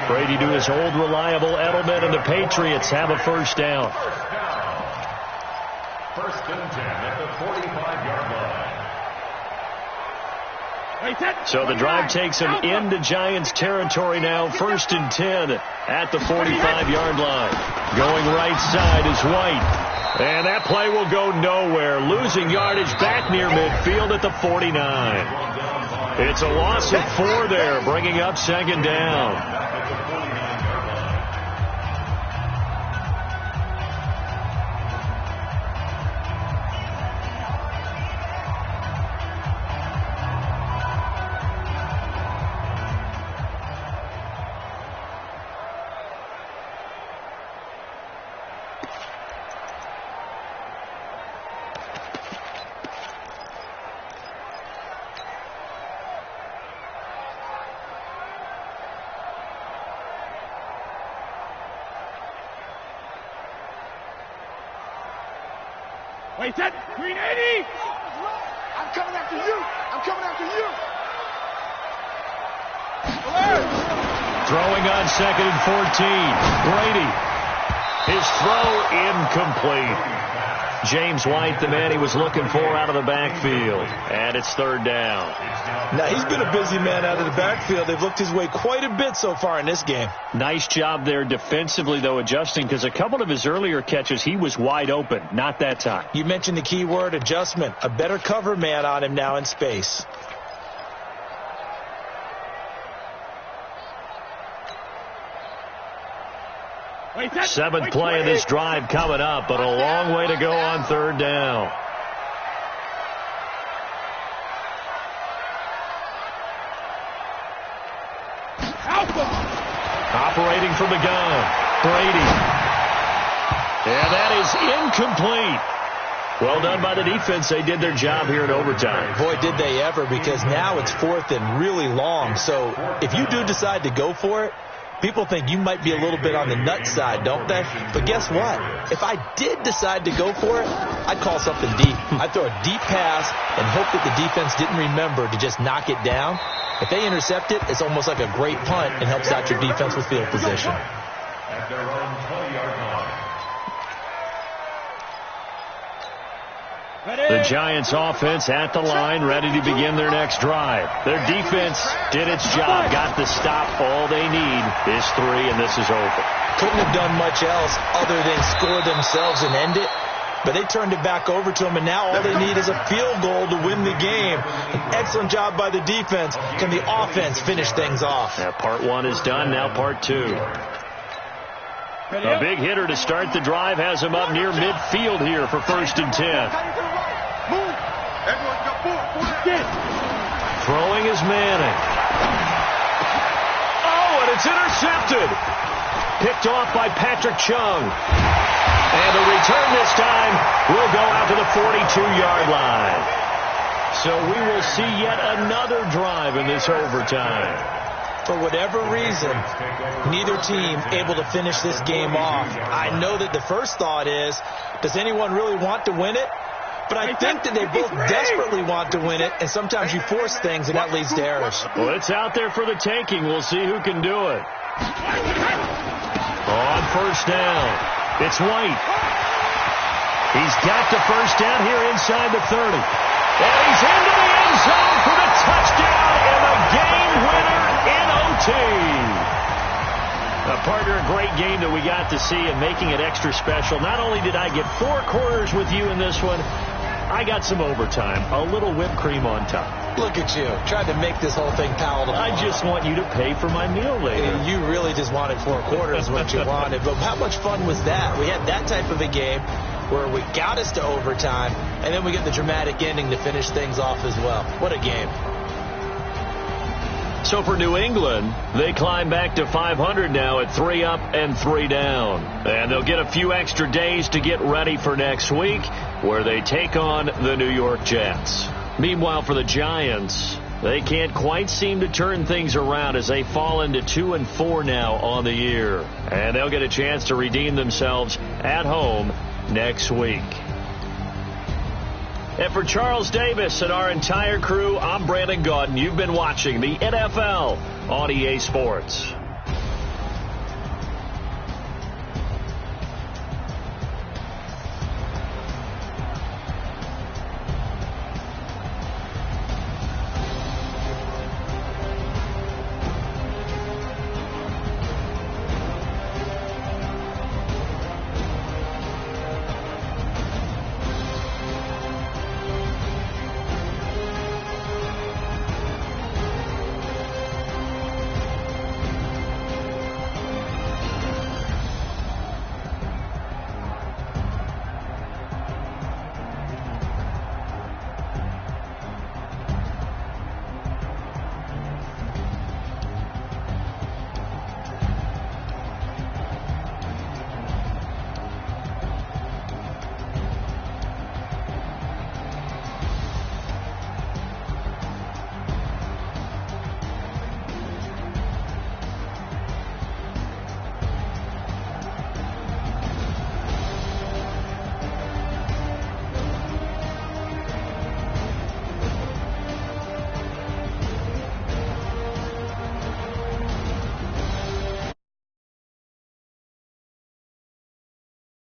Brady to his old reliable Edelman, and the Patriots have a first down. First and 10 at the 45-yard line. So the drive takes him into Giants territory now. First and 10 at the 45-yard line. Going right side is White. And that play will go nowhere. Losing yardage back near midfield at the 49. It's a loss of 4 there, bringing up second down. Wait, that green 80. I'm coming after you. I'm coming after you. Throwing on 2nd and 14. Brady. His throw incomplete. James White, the man he was looking for out of the backfield. And it's 3rd down. Now, he's been a busy man out of the backfield. They've looked his way quite a bit so far in this game. Nice job there defensively, though, adjusting, because a couple of his earlier catches, he was wide open. Not that time. You mentioned the key word, adjustment. A better cover man on him now in space. Seventh play of this drive coming up, but a long way to go on 3rd down. Operating from the gun, Brady. And that is incomplete. Well done by the defense. They did their job here in overtime. Boy, did they ever, because now it's 4th and really long. So if you do decide to go for it, people think you might be a little bit on the nut side, don't they? But guess what? If I did decide to go for it, I'd call something deep. I'd throw a deep pass and hope that the defense didn't remember to just knock it down. If they intercept it, it's almost like a great punt and helps out your defense with field position. At their own 20-yard line. The Giants offense at the line, ready to begin their next drive. Their defense did its job, got the stop. All they need is 3, and this is over. Couldn't have done much else other than score themselves and end it. But they turned it back over to them, and now all they need is a field goal to win the game. An excellent job by the defense. Can the offense finish things off? Yeah, part 1 is done, now part 2. A big hitter to start the drive has him up near midfield here for 1st and 10. Throwing is Manning. Oh, and it's intercepted. Picked off by Patrick Chung. And the return this time will go out to the 42-yard line. So we will see yet another drive in this overtime. For whatever reason, neither team able to finish this game off. I know that the first thought is, does anyone really want to win it? But I think that they both desperately want to win it, and sometimes you force things, and that leads to errors. Well, it's out there for the taking. We'll see who can do it. on first down. It's White. He's got the first down here inside the 30. And he's into the end zone for the touchdown and the game winner in OT. Partner, a great game that we got to see and making it extra special. Not only did I get 4 quarters with you in this one, I got some overtime, a little whipped cream on top. Look at you, trying to make this whole thing palatable. I just want you to pay for my meal later. You really just wanted 4 quarters what you wanted. But how much fun was that? We had that type of a game where we got us to overtime, and then we get the dramatic ending to finish things off as well. What a game. So for New England, they climb back to 500 now at 3 up and 3 down. And they'll get a few extra days to get ready for next week, where they take on the New York Jets. Meanwhile, for the Giants, they can't quite seem to turn things around as they fall into 2-4 now on the year. And they'll get a chance to redeem themselves at home next week. And for Charles Davis and our entire crew, I'm Brandon Gaudin. You've been watching the NFL on EA Sports.